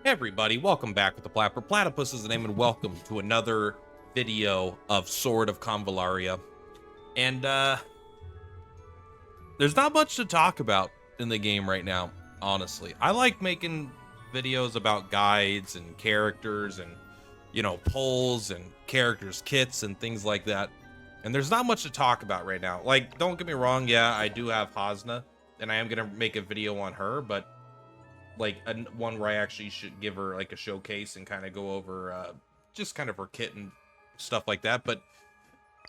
Hey everybody, welcome back with the Purplatypus is the name, and welcome to another video of Sword of Convallaria. And there's not much to talk about in the game right now, honestly. I like making videos about guides and characters and, you know, polls and characters kits and things like that. And there's not much to talk about right now. Like, don't get me wrong, yeah, I do have Hasna, and I am gonna make a video on her, but like one where I actually should give her like a showcase and kind of go over just kind of her kit and stuff like that. But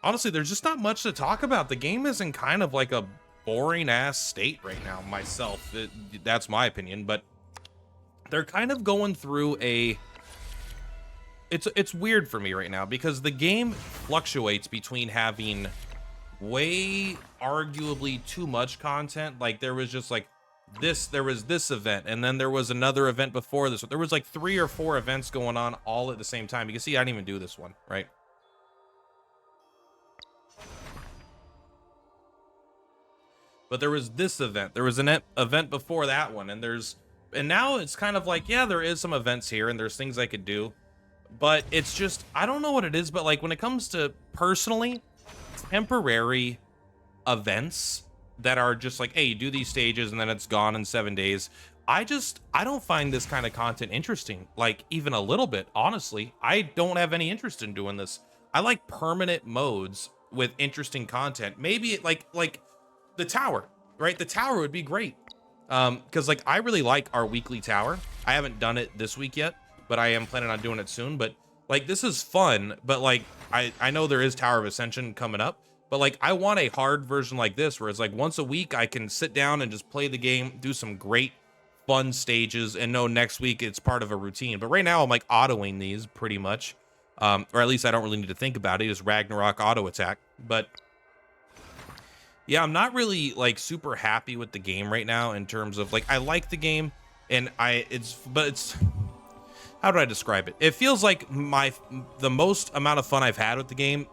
honestly, there's just not much to talk about. The game is in kind of like a boring ass state right now, myself. That's my opinion, but they're kind of going through a it's weird for me right now because the game fluctuates between having way arguably too much content. Like there was just like there was this event, and then there was another event before this. There was like 3 or 4 events going on all at the same time. You can see I didn't even do this one, right? But there was this event, there was an event before that one, and now it's kind of like, yeah, there is some events here and there's things I could do, but it's just, I don't know what it is, but like when it comes to personally temporary events that are just like, hey, you do these stages and then it's gone in 7 days. I don't find this kind of content interesting, like even a little bit. Honestly, I don't have any interest in doing this. I like permanent modes with interesting content. Maybe like the tower, right? The tower would be great. Because like I really like our weekly tower. I haven't done it this week yet, but I am planning on doing it soon. But like this is fun, but like I know there is Tower of Ascension coming up. But like, I want a hard version like this, where it's like once a week I can sit down and just play the game, do some great fun stages, and know next week it's part of a routine. But right now I'm like autoing these pretty much, or at least I don't really need to think about it. It's Ragnarok auto attack. But yeah, I'm not really like super happy with the game right now in terms of like, I like the game and it's how do I describe it? It feels like the most amount of fun I've had with the game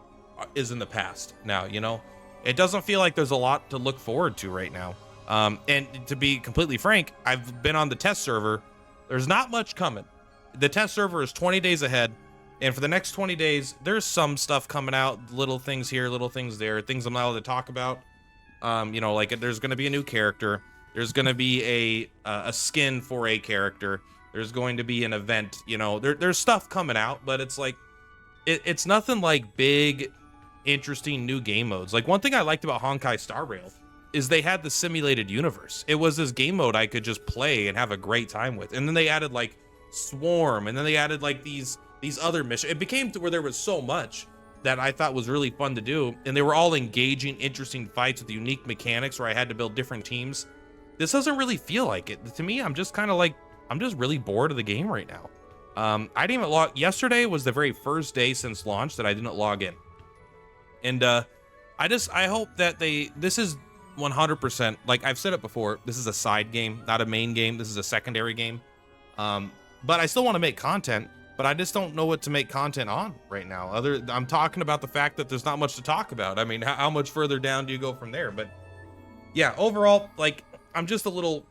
is in the past now, you know. It doesn't feel like there's a lot to look forward to right now. And to be completely frank, I've been on the test server. There's not much coming. The test server is 20 days ahead, and for the next 20 days there's some stuff coming out, little things here, little things there, things I'm not allowed to talk about. You know, like there's going to be a new character, there's going to be a skin for a character, there's going to be an event, you know, there's stuff coming out, but it's like it's nothing like big interesting new game modes. Like one thing I liked about Honkai Star Rail is they had the simulated universe. It was this game mode I could just play and have a great time with. And then they added like Swarm, and then they added like these other missions. It became to where there was so much that I thought was really fun to do, and they were all engaging, interesting fights with unique mechanics where I had to build different teams. This doesn't really feel like it. To me, I'm just kind of like, I'm just really bored of the game right now. I didn't even log. Yesterday was the very first day since launch that I didn't log in. And I hope that this is 100%, like I've said it before, this is a side game, not a main game. This is a secondary game. But I still want to make content, but I just don't know what to make content on right now. I'm talking about the fact that there's not much to talk about. I mean, how much further down do you go from there? But yeah, overall, like I'm just a little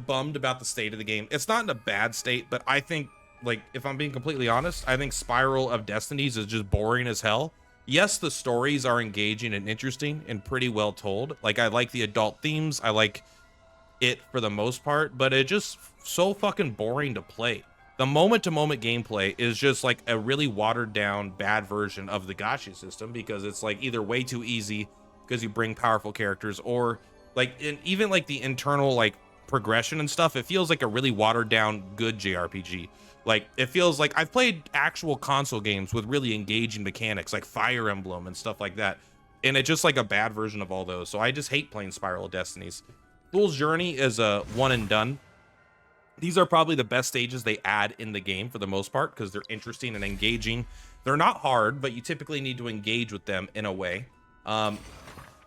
bummed about the state of the game. It's not in a bad state, but I think, like, if I'm being completely honest, I think Spiral of Destinies is just boring as hell. Yes, the stories are engaging and interesting and pretty well told. Like, I like the adult themes. I like it for the most part, but it's just so fucking boring to play. The moment-to-moment gameplay is just like a really watered-down, bad version of the gacha system, because it's like either way too easy because you bring powerful characters, or like even like the internal like progression and stuff. It feels like a really watered-down good JRPG. Like, it feels like I've played actual console games with really engaging mechanics, like Fire Emblem and stuff like that, and it's just like a bad version of all those. So I just hate playing Spiral of Destinies. Fool's Journey is a one and done. These are probably the best stages they add in the game for the most part, because they're interesting and engaging. They're not hard, but you typically need to engage with them in a way. And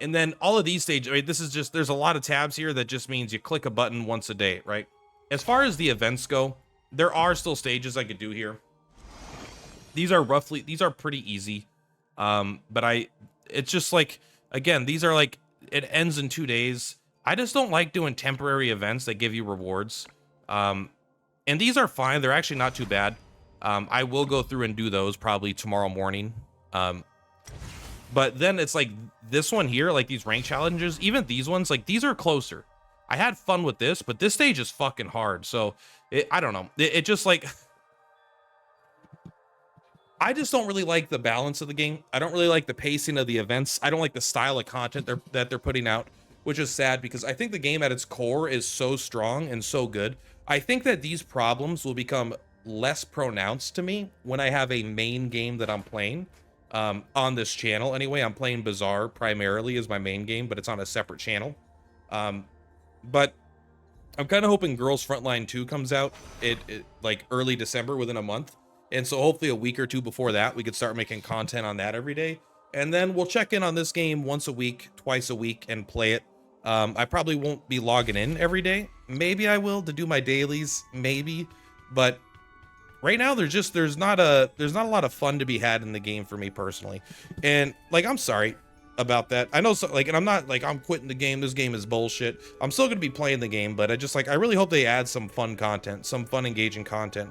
then all of these stages, I mean, this is just, there's a lot of tabs here that just means you click a button once a day, right? As far as the events go, there are still stages I could do here. These are pretty easy. But it's just like, again, these are like, it ends in 2 days. I just don't like doing temporary events that give you rewards. And these are fine. They're actually not too bad. I will go through and do those probably tomorrow morning. But then it's like this one here, like these rank challenges, even these ones, like these are closer. I had fun with this, but this stage is fucking hard. So I don't know. It just like, I just don't really like the balance of the game. I don't really like the pacing of the events. I don't like the style of content that they're putting out, which is sad because I think the game at its core is so strong and so good. I think that these problems will become less pronounced to me when I have a main game that I'm playing. On this channel anyway. I'm playing Bazaar primarily as my main game, but it's on a separate channel. But I'm kind of hoping Girls Frontline 2 comes out like early December, within a month. And so hopefully a week or two before that, we could start making content on that every day. And then we'll check in on this game once a week, twice a week, and play it. I probably won't be logging in every day. Maybe I will to do my dailies, maybe. But right now, there's not a lot of fun to be had in the game for me personally. And like, I'm sorry about that. I know, so like, and I'm not like I'm quitting the game. This game is bullshit. I'm still gonna be playing the game, but I really hope they add some fun content, some fun, engaging content.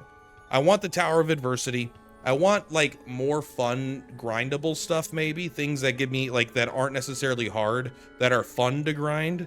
I want the Tower of Adversity. I want like more fun, grindable stuff, maybe things that give me like that aren't necessarily hard, that are fun to grind.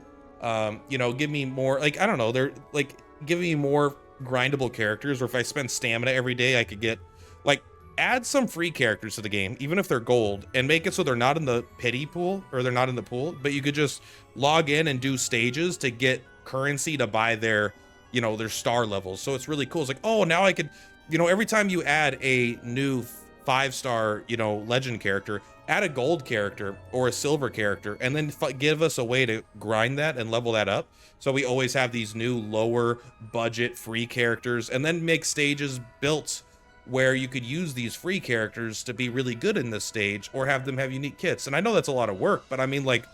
You know, give me more like, I don't know, they're like give me more grindable characters, or if I spend stamina every day, I could get like add some free characters to the game, even if they're gold, and make it so they're not in the pity pool, or they're not in the pool, but you could just log in and do stages to get currency to buy their, you know, their star levels. So it's really cool. It's like, oh, now I could, you know, every time you add a new 5-star, you know, legend character, add a gold character or a silver character, and then give us a way to grind that and level that up. So we always have these new lower budget free characters, and then make stages built where you could use these free characters to be really good in this stage, or have them have unique kits. And I know that's a lot of work, but I mean, like,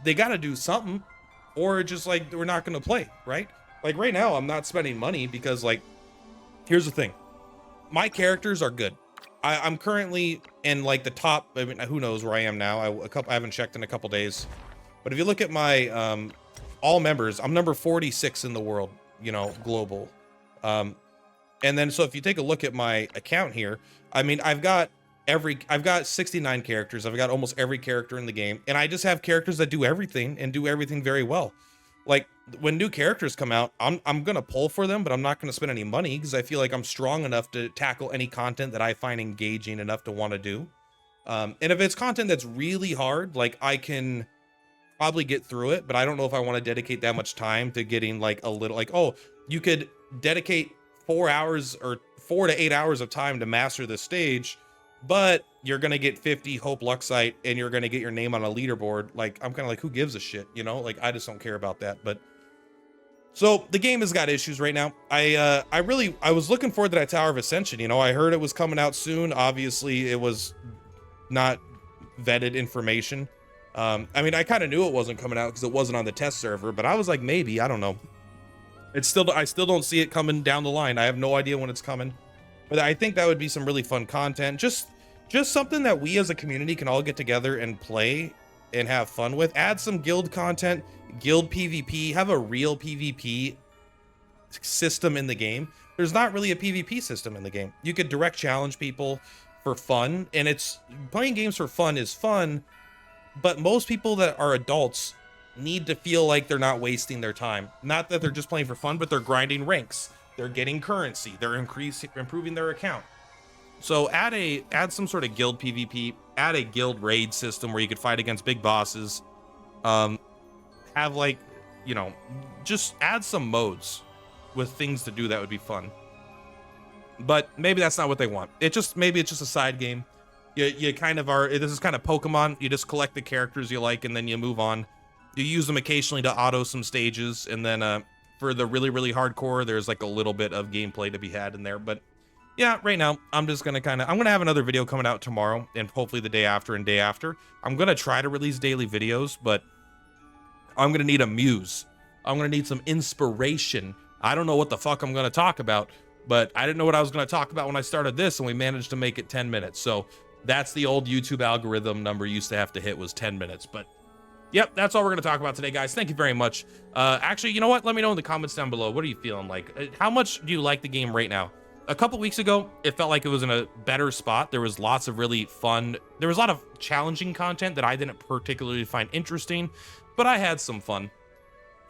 they got to do something, or just like, we're not going to play, right? Like right now, I'm not spending money because, like, here's the thing. My characters are good. I'm currently in like the top, I mean, who knows where I am now. I haven't checked in a couple days, but if you look at my all members, I'm number 46 in the world, you know, global. And then so if you take a look at my account here, I mean, I've got 69 characters. I've got almost every character in the game, and I just have characters that do everything and do everything very well. Like when new characters come out, I'm gonna pull for them, but I'm not gonna spend any money because I feel like I'm strong enough to tackle any content that I find engaging enough to want to do. And if it's content that's really hard, like I can probably get through it, but I don't know if I want to dedicate that much time to getting like a little, like, oh, you could dedicate 4 hours or 4 to 8 hours of time to master this stage, but you're gonna get 50 hope luxite and you're gonna get your name on a leaderboard. Like, I'm kind of like, who gives a shit, you know? Like, I just don't care about that. But so the game has got issues right now. I was looking forward to that Tower of Ascension. You know, I heard it was coming out soon. Obviously, it was not vetted information. I mean, I kind of knew it wasn't coming out because it wasn't on the test server, but I was like, maybe, I don't know. I still don't see it coming down the line. I have no idea when it's coming, but I think that would be some really fun content. Just something that we as a community can all get together and play and have fun with. Add some guild content, guild PvP, have a real PvP system in the game. There's not really a PvP system in the game. You could direct challenge people for fun, and it's playing games for fun is fun, but most people that are adults need to feel like they're not wasting their time. Not that they're just playing for fun, but they're grinding ranks. They're getting currency. They're improving their account. So add some sort of guild PvP, add a guild raid system where you could fight against big bosses. Have like, you know, just add some modes with things to do that would be fun. But maybe that's not what they want. Maybe it's just a side game. You kind of are, this is kind of Pokemon. You just collect the characters you like and then you move on. You use them occasionally to auto some stages, and then for the really, really hardcore, there's like a little bit of gameplay to be had in there. But yeah, right now, I'm just gonna I'm gonna have another video coming out tomorrow, and hopefully the day after and day after. I'm gonna try to release daily videos, but I'm gonna need a muse. I'm gonna need some inspiration. I don't know what the fuck I'm gonna talk about, but I didn't know what I was gonna talk about when I started this, and we managed to make it 10 minutes. So that's the old YouTube algorithm number used to have to hit, was 10 minutes. But Yep, that's all we're going to talk about today, guys. Thank you very much. Actually, you know what? Let me know in the comments down below. What are you feeling like? How much do you like the game right now? A couple weeks ago, it felt like it was in a better spot. There was lots of really fun. There was a lot of challenging content that I didn't particularly find interesting, but I had some fun.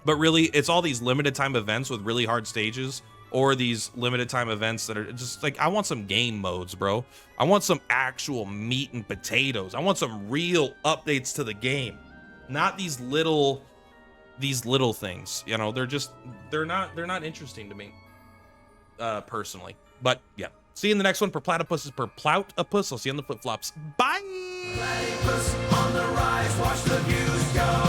But really, it's all these limited time events with really hard stages, or these limited time events that are just like, I want some game modes, bro. I want some actual meat and potatoes. I want some real updates to the game. Not these little things, you know. They're not interesting to me personally. But yeah, see you in the next one. Purplatypus is Purplatypus. I'll see you on the flip-flops. Bye. Platypus on the rise, watch the views go.